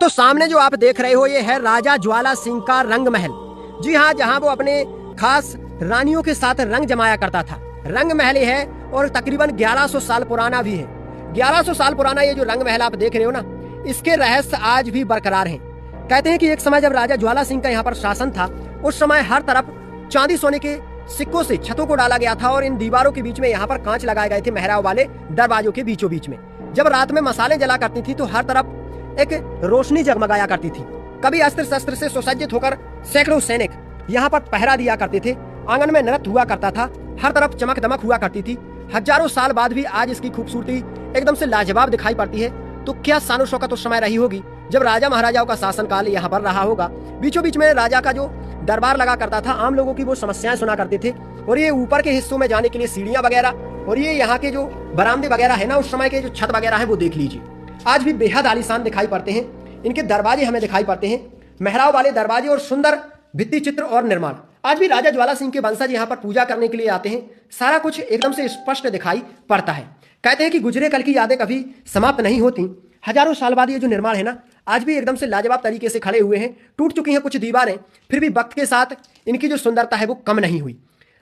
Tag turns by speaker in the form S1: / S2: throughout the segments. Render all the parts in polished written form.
S1: तो सामने जो आप देख रहे हो ये है राजा ज्वाला सिंह का रंग महल। जी हाँ, जहाँ वो अपने खास रानियों के साथ रंग जमाया करता था। रंग महल ये है और तकरीबन 1100 साल पुराना भी है। 1100 साल पुराना ये जो रंग महल आप देख रहे हो ना, इसके रहस्य आज भी बरकरार हैं। कहते हैं कि एक समय जब राजा ज्वाला सिंह का यहाँ पर शासन था, उस समय हर तरफ चांदी सोने के सिक्कों से छतों को डाला गया था और इन दीवारों के बीच में यहाँ पर कांच लगाए गए थे मेहराब वाले दरवाजों के बीचों बीच में। जब रात में मसाले जला करती थी तो हर तरफ एक रोशनी जगमगाया करती थी। कभी अस्त्र शस्त्र से सुसज्जित होकर सैकड़ों सैनिक यहाँ पर पहरा दिया करते थे। आंगन में नृत्य हुआ करता था, हर तरफ चमक दमक हुआ करती थी। हजारों साल बाद भी आज इसकी खूबसूरती एकदम से लाजवाब दिखाई पड़ती है। तो क्या शान शौकत उस समय रही होगी जब राजा महाराजाओं का शासनकाल यहाँ पर रहा होगा। बीचों बीच में राजा का जो दरबार लगा करता था, आम लोगों की वो समस्याएं सुना करते थे। और ये ऊपर के हिस्सों में जाने के लिए सीढ़ियां वगैरह और ये यहाँ के जो बरामदे वगैरह है ना, उस समय के जो छत वगैरह है वो देख लीजिए, आज भी बेहद आलीशान दिखाई पड़ते हैं। इनके दरवाजे हमें दिखाई पड़ते हैं, मेहराब वाले दरवाजे और सुंदर भित्ति चित्र और निर्माण। आज भी राजा ज्वाला सिंह के वंशज यहाँ पर पूजा करने के लिए आते हैं। सारा कुछ एकदम से स्पष्ट दिखाई पड़ता है। कहते हैं कि गुजरे कल की यादें कभी समाप्त नहीं होती। हजारों साल बाद ये जो निर्माण है ना, आज भी एकदम से लाजवाब तरीके से खड़े हुए हैं। टूट चुकी हैं कुछ दीवारें, फिर भी वक्त के साथ इनकी जो सुंदरता है वो कम नहीं हुई।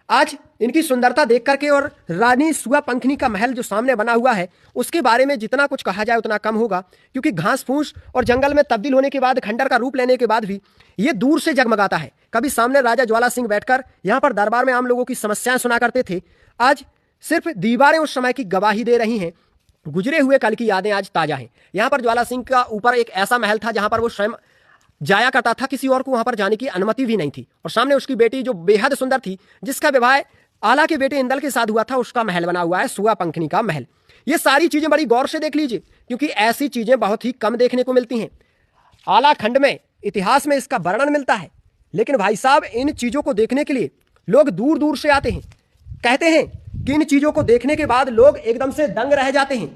S1: आज इनकी सुंदरता देख करके और रानी सुआपंखनी का महल जो सामने बना हुआ है उसके बारे में जितना कुछ कहा जाए उतना कम होगा, क्योंकि घास फूस और जंगल में तब्दील होने के बाद, खंडर का रूप लेने के बाद भी ये दूर से जगमगाता है। कभी सामने राजा ज्वाला सिंह बैठकर यहाँ पर दरबार में आम लोगों की समस्याएं सुना करते थे, आज सिर्फ दीवारें उस समय की गवाही दे रही हैं। गुजरे हुए कल की यादें आज ताजा हैं। यहाँ पर ज्वाला सिंह का ऊपर एक ऐसा महल था जहाँ पर वो स्वयं जाया करता था, किसी और को वहां पर जाने की अनुमति भी नहीं थी। और सामने उसकी बेटी जो बेहद सुंदर थी, जिसका विवाह आला के बेटे इंदल के साथ हुआ था, उसका महल बना हुआ है सुआपंखनी का महल। ये सारी चीजें बड़ी गौर से देख लीजिए, क्योंकि ऐसी चीजें बहुत ही कम देखने को मिलती हैं। आला खंड में इतिहास में इसका वर्णन मिलता है, लेकिन भाई साहब इन चीजों को देखने के लिए लोग दूर दूर से आते हैं। कहते हैं कि इन चीजों को देखने के बाद लोग एकदम से दंग रह जाते हैं।